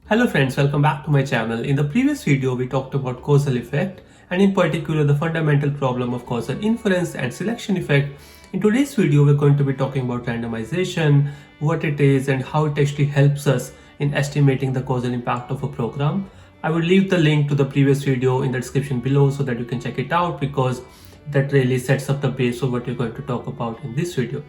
Hello friends, welcome back to my channel. In the previous video, we talked about causal effect and in particular the fundamental problem of causal inference and selection effect. In today's video, we're going to be talking about randomization, what it is and how it actually helps us in estimating the causal impact of a program. I will leave the link to the previous video in the description below so that you can check it out because that really sets up the base of what we're going to talk about in this video.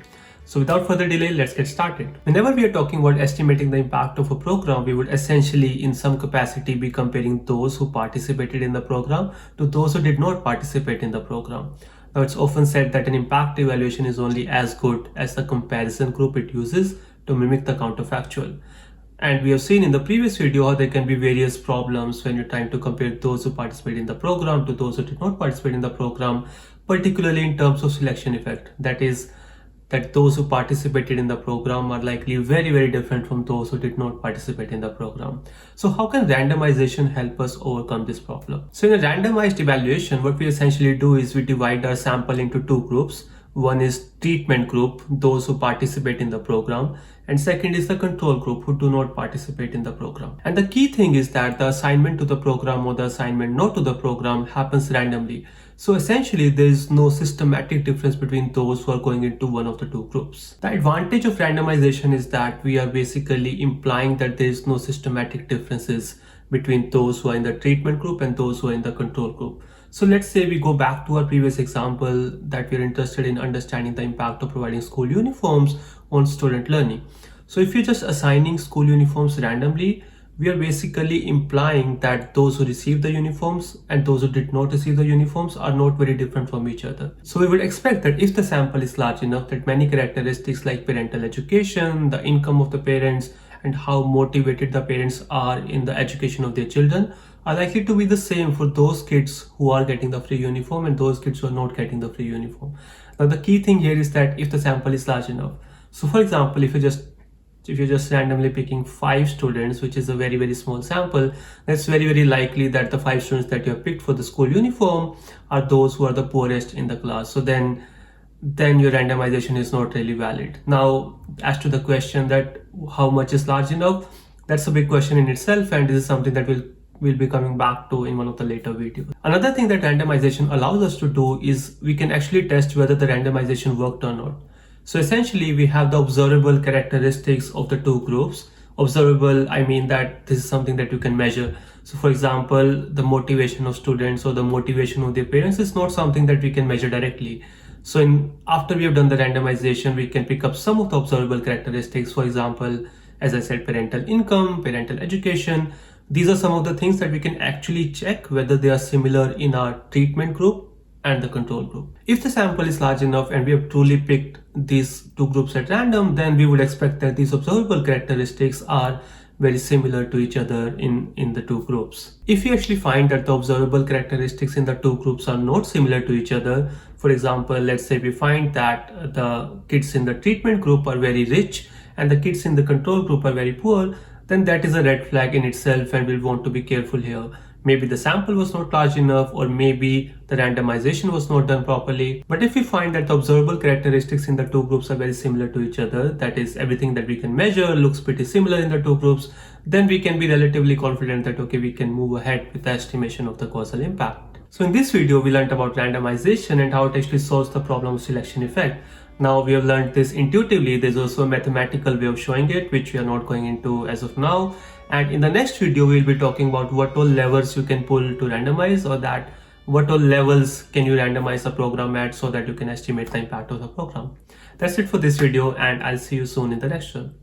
So without further delay, let's get started. Whenever we are talking about estimating the impact of a program, we would essentially in some capacity be comparing those who participated in the program to those who did not participate in the program. Now it's often said that an impact evaluation is only as good as the comparison group it uses to mimic the counterfactual. And we have seen in the previous video how there can be various problems when you're trying to compare those who participate in the program to those who did not participate in the program, particularly in terms of selection effect. That is, that those who participated in the program are likely very different from those who did not participate in the program. So how can randomization help us overcome this problem? So in a randomized evaluation, what we essentially do is we divide our sample into two groups. One is treatment group, those who participate in the program, and second is the control group who do not participate in the program. And the key thing is that the assignment to the program or the assignment not to the program happens randomly. So essentially there is no systematic difference between those who are going into one of the two groups. The advantage of randomization is that we are basically implying that there is no systematic differences between those who are in the treatment group and those who are in the control group. So let's say we go back to our previous example that we're interested in understanding the impact of providing school uniforms on student learning. So if you're just assigning school uniforms randomly, we are basically implying that those who receive the uniforms and those who did not receive the uniforms are not very different from each other. So we would expect that if the sample is large enough, that many characteristics like parental education, the income of the parents, and how motivated the parents are in the education of their children are likely to be the same for those kids who are getting the free uniform and those kids who are not getting the free uniform. Now the key thing here is that if the sample is large enough. So for example, if you're just randomly picking 5 students, which is a very small sample, that's very likely that the 5 students that you have picked for the school uniform are those who are the poorest in the class. So then your randomization is not really valid. Now, as to the question that how much is large enough, that's a big question in itself, and this is something that we'll be coming back to in one of the later videos. Another thing that randomization allows us to do is we can actually test whether the randomization worked or not. So essentially we have the observable characteristics of the two groups. Observable, I mean that this is something that you can measure. So for example, the motivation of students or the motivation of their parents is not something that we can measure directly. So after we have done the randomization, we can pick up some of the observable characteristics. For example, as I said, parental income, parental education. These are some of the things that we can actually check whether they are similar in our treatment group and the control group. If the sample is large enough and we have truly picked these two groups at random, then we would expect that these observable characteristics are very similar to each other in the two groups. If we actually find that the observable characteristics in the two groups are not similar to each other, for example, let's say we find that the kids in the treatment group are very rich and the kids in the control group are very poor, then that is a red flag in itself and we'll want to be careful here. Maybe the sample was not large enough or maybe the randomization was not done properly. But if we find that the observable characteristics in the two groups are very similar to each other, that is everything that we can measure looks pretty similar in the two groups, then we can be relatively confident that okay, we can move ahead with the estimation of the causal impact. So in this video, we learned about randomization and how it actually solves the problem of selection effect. Now we have learned this intuitively. There's also a mathematical way of showing it, which we are not going into as of now. And in the next video, we'll be talking about what all levers you can pull to randomize, or that what all levels can you randomize a program at so that you can estimate the impact of the program. That's it for this video, and I'll see you soon in the next one.